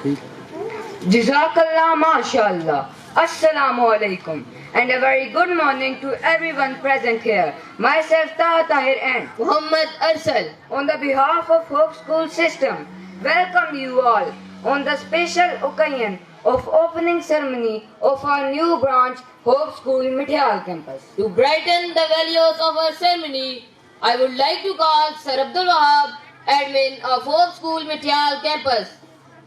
Jazakallah, mashallah. Assalamu alaikum. And a very good morning to everyone present here. Myself, Taha Tahir and Muhammad Arsal, on the behalf of Hope School System, welcome you all on the special occasion of opening ceremony of our new branch, Hope School Mithyal campus. to brighten the values of our ceremony, I would like to call Sir Abdul Wahab, admin of Hope School Mithyal campus.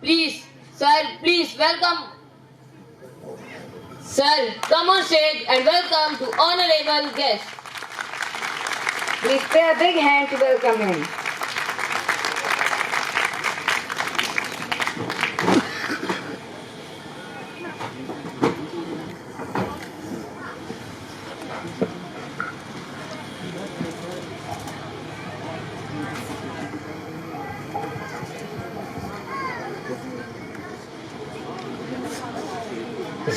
Please, sir, please welcome. Sir, come on stage and welcome to honorable guests. Please pay a big hand to welcome him.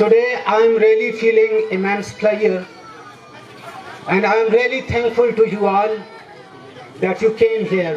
Today I am really feeling immense pleasure and I am really thankful to you all that you came here.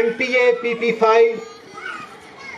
MPA PP5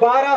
12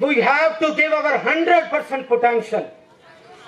We have to give our 100% potential۔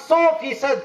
100%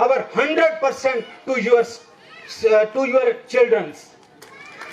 our 100% to your children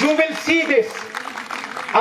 you will see this۔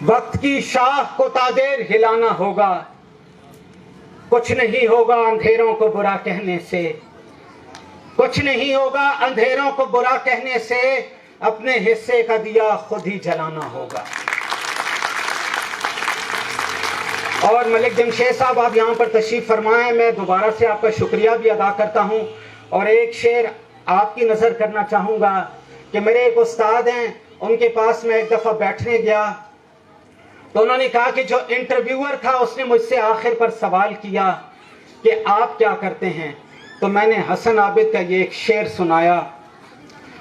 वक्त की शाख को तादेर हिलाना होगा, कुछ नहीं होगा अंधेरों को बुरा कहने से, कुछ नहीं होगा अंधेरों को बुरा कहने से, अपने हिस्से का दिया खुद ही जलाना होगा। और मलिक जमशेद साहब, आप यहाँ पर तशरीफ फरमाएं, मैं दोबारा से आपका शुक्रिया भी अदा करता हूँ। और एक शेर आपकी नज़र करना चाहूँगा कि मेरे एक उस्ताद हैं, उनके पास मैं एक दफ़ा बैठने गया तो उन्होंने कहा कि जो इंटरव्यूअर था उसने मुझसे आखिर पर सवाल किया कि आप क्या करते हैं, तो मैंने हसन आबिद का ये एक शेर सुनाया,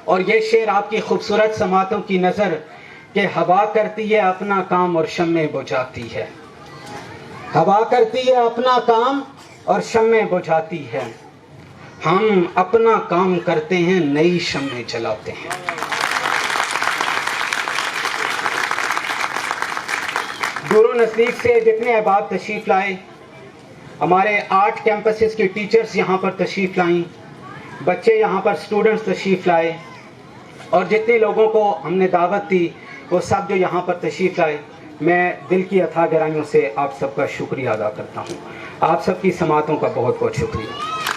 और ये शेर आपकी खूबसूरत समातों की नज़र कि हवा करती है अपना काम और शम्में बुझाती है, हवा करती है अपना काम और शम्में बुझाती है, हम अपना काम करते हैं नई शम्में जलाते हैं। दूरों नज़दीक से जितने अहबाब तशरीफ़ लाए, हमारे 8 कैंपसेस के टीचर्स यहाँ पर तशरीफ़ लाएं, बच्चे यहाँ पर स्टूडेंट्स तशरीफ़ लाए, और जितने लोगों को हमने दावत दी वो सब जो यहाँ पर तशरीफ़ लाए, मैं दिल की अथाह गहराइयों से आप सबका शुक्रिया अदा करता हूँ। आप सबकी समातों का बहुत बहुत शुक्रिया।